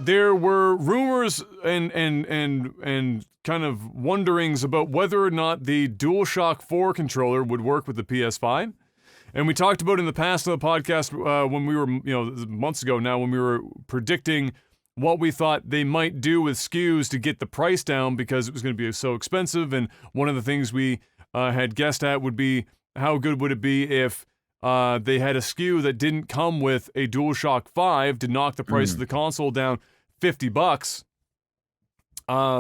there were rumors and kind of wonderings about whether or not the DualShock 4 controller would work with the PS5. And we talked about in the past on the podcast when we were, months ago now, when we were predicting what we thought they might do with SKUs to get the price down because it was going to be so expensive. And one of the things we had guessed at would be how good would it be if they had a SKU that didn't come with a DualShock 5 to knock the price of the console down $50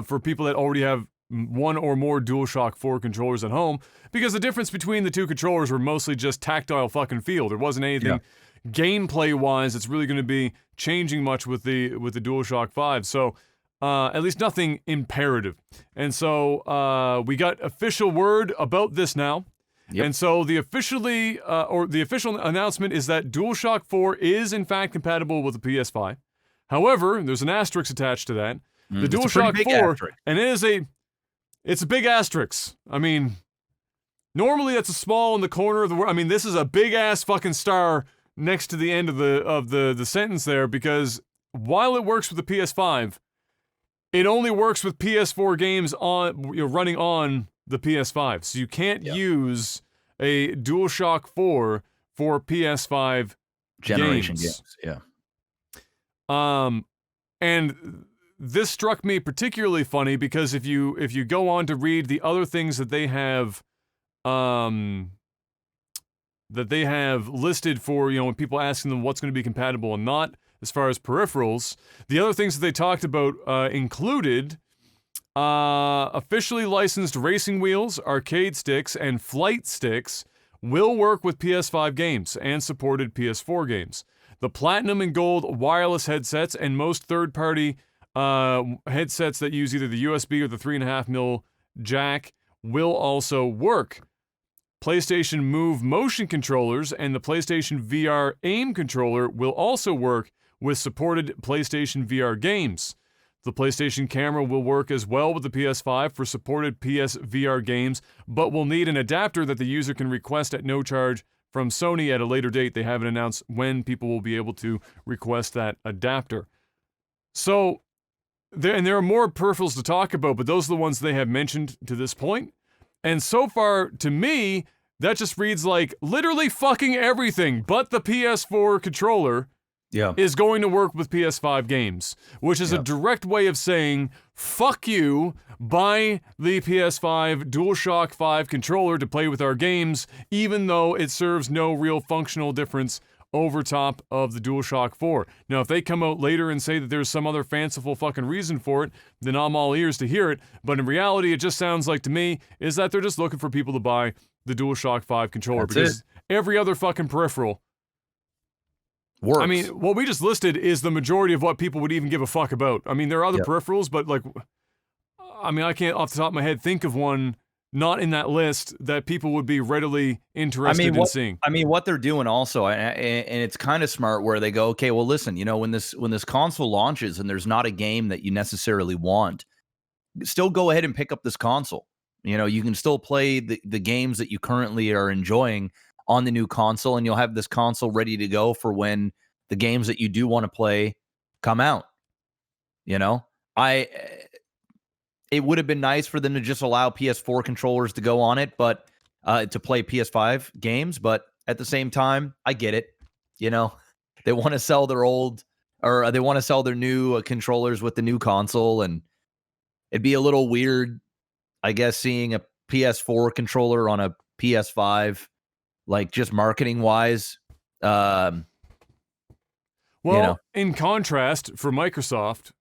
for people that already have one or more DualShock 4 controllers at home, because the difference between the two controllers were mostly just tactile fucking feel. There wasn't anything gameplay-wise that's really going to be changing much with the DualShock 5. So at least nothing imperative. And so we got official word about this now. Yep. And so the official announcement is that DualShock 4 is in fact compatible with the PS5. However, there's an asterisk attached to that. The DualShock 4, asterisk. And it's a big asterisk. I mean, normally that's a small in the corner of the word. I mean, this is a big ass fucking star next to the end of the sentence there, because while it works with the PS5, it only works with PS4 games running on the PS5. So you can't use a DualShock 4 for PS5 generation games. Yeah. And this struck me particularly funny because if you go on to read the other things that they have listed for, when people asking them what's going to be compatible and not as far as peripherals, the other things that they talked about included officially licensed racing wheels, arcade sticks, and flight sticks will work with PS5 games and supported PS4 games. The platinum and gold wireless headsets and most third-party headsets that use either the USB or the 3.5mm jack will also work. PlayStation Move motion controllers and the PlayStation VR aim controller will also work with supported PlayStation VR games. The PlayStation camera will work as well with the PS5 for supported PS VR games, but will need an adapter that the user can request at no charge from Sony at a later date. They haven't announced when people will be able to request that adapter. So, there are more peripherals to talk about, but those are the ones they have mentioned to this point. And so far, to me, that just reads like literally fucking everything but the PS4 controller is going to work with PS5 games, which is a direct way of saying, fuck you, buy the PS5 DualShock 5 controller to play with our games, even though it serves no real functional difference over top of the DualShock 4. Now, if they come out later and say that there's some other fanciful fucking reason for it, then I'm all ears to hear it. But in reality, it just sounds like to me is that they're just looking for people to buy the DualShock 5 controller. Because every other fucking peripheral works. I mean, what we just listed is the majority of what people would even give a fuck about. I mean, there are other peripherals, but I can't off the top of my head think of one not in that list that people would be readily interested in seeing. I mean, what they're doing also, and it's kind of smart, where they go, okay, well, listen, when this console launches and there's not a game that you necessarily want, still go ahead and pick up this console. You can still play the games that you currently are enjoying on the new console, and you'll have this console ready to go for when the games that you do want to play come out. It would have been nice for them to just allow PS4 controllers to go on it, but to play PS5 games. But at the same time, I get it. They want to sell their they want to sell their new controllers with the new console, and it'd be a little weird, I guess, seeing a PS4 controller on a PS5, like just marketing wise. In contrast, for Microsoft,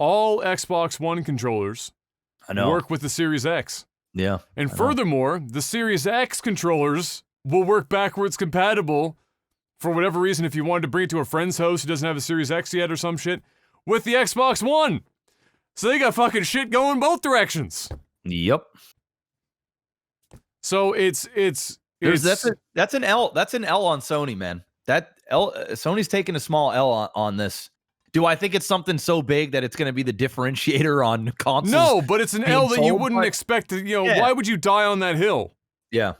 all Xbox One controllers work with the Series X. Yeah. And furthermore, the Series X controllers will work backwards compatible for whatever reason if you wanted to bring it to a friend's house who doesn't have a Series X yet or some shit with the Xbox One. So they got fucking shit going both directions. Yep. So that's an L. That's an L on Sony, man. Sony's taking a small L on this. Do I think it's something so big that it's going to be the differentiator on consoles? No, but it's an L that you wouldn't expect to, why would you die on that hill? Yeah.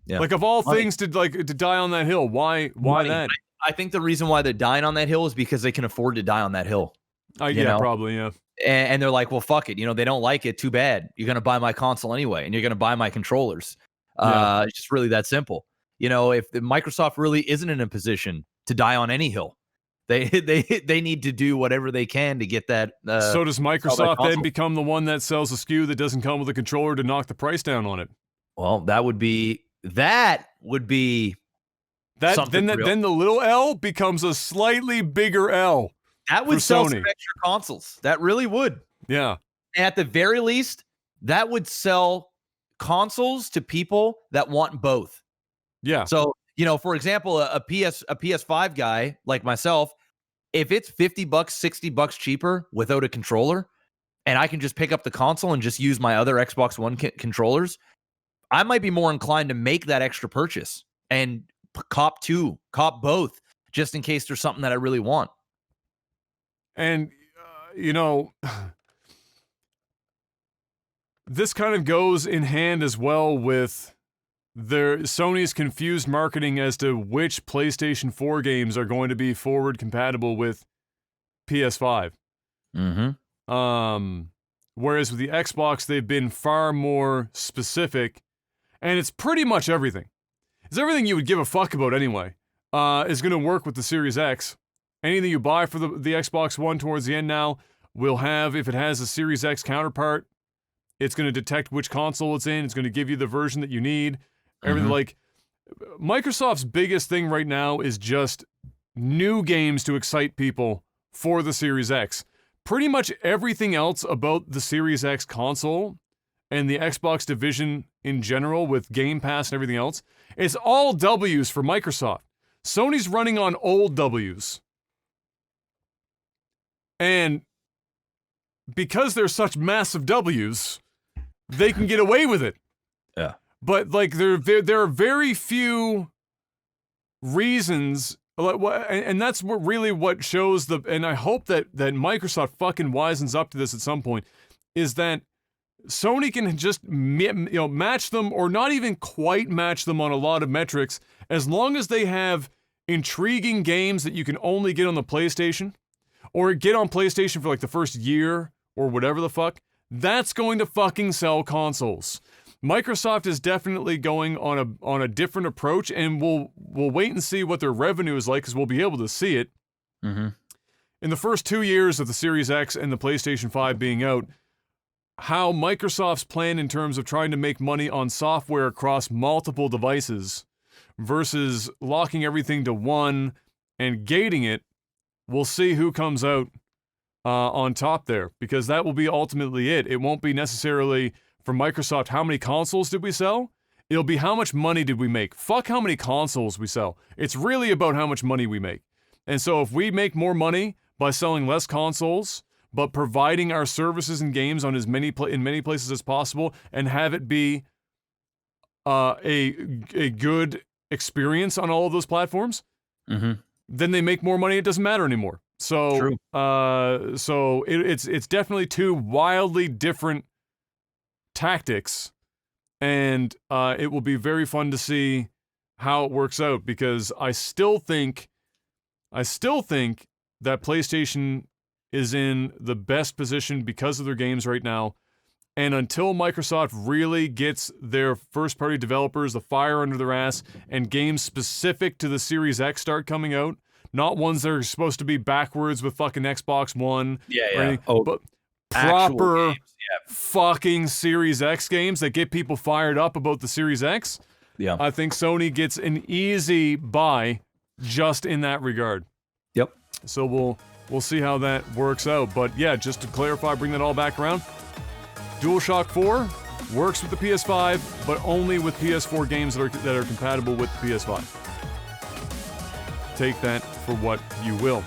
Like, of all things to die on that hill, why that? I think the reason why they're dying on that hill is because they can afford to die on that hill. Yeah, probably, yeah. And they're like, well, fuck it. They don't like it. Too bad. You're going to buy my console anyway, and you're going to buy my controllers. Yeah. It's just really that simple. If the Microsoft really isn't in a position to die on any hill, they need to do whatever they can to get that. So does Microsoft then become the one that sells a SKU that doesn't come with a controller to knock the price down on it? Well, that would be then the little L becomes a slightly bigger L. That would sell some extra consoles. That really would. Yeah. And at the very least, that would sell consoles to people that want both. Yeah. So, for example, a PS5 guy like myself, if it's $50, $60 cheaper without a controller, and I can just pick up the console and just use my other Xbox One controllers, I might be more inclined to make that extra purchase and cop both, just in case there's something that I really want. And, this kind of goes in hand as well with Sony's confused marketing as to which PlayStation 4 games are going to be forward compatible with PS5. Mm-hmm. Whereas with the Xbox, they've been far more specific, and it's pretty much everything. It's everything you would give a fuck about anyway. Is going to work with the Series X. Anything you buy for the Xbox One towards the end now will have, if it has a Series X counterpart, it's going to detect which console it's in. It's going to give you the version that you need. Everything like Microsoft's biggest thing right now is just new games to excite people for the Series X. Pretty much everything else about the Series X console and the Xbox division in general with Game Pass and everything else, it's all W's for Microsoft. Sony's running on old W's. And because they're such massive W's, they can get away with it. Yeah. But there are very few reasons, and that's what shows and I hope that Microsoft fucking wisens up to this at some point, is that Sony can just match them, or not even quite match them on a lot of metrics, as long as they have intriguing games that you can only get on the PlayStation, or get on PlayStation for like the first year or whatever the fuck. That's going to fucking sell consoles. Microsoft is definitely going on a different approach, and we'll wait and see what their revenue is like, because we'll be able to see it. Mm-hmm. In the first 2 years of the Series X and the PlayStation 5 being out, how Microsoft's plan in terms of trying to make money on software across multiple devices versus locking everything to one and gating it, we'll see who comes out on top there, because that will be ultimately it. It won't be necessarily for Microsoft how many consoles did we sell. It'll be how much money did we make. Fuck how many consoles we sell. It's really about how much money we make. And so if we make more money by selling less consoles, but providing our services and games on in many places as possible, and have it be a good experience on all of those platforms, then they make more money. It doesn't matter anymore. So, True. It's definitely two wildly different tactics, and it will be very fun to see how it works out, because I still think that PlayStation is in the best position because of their games right now. And until Microsoft really gets their first-party developers the fire under their ass, and games specific to the Series X start coming out, not ones that are supposed to be backwards with fucking Xbox One, but proper fucking Series X games that get people fired up about the Series X, I think Sony gets an easy buy just in that regard. Yep. So we'll see how that works out. But yeah, just to clarify, bring that all back around, DualShock 4 works with the PS5, but only with PS4 games that are compatible with the PS5. Take that for what you will.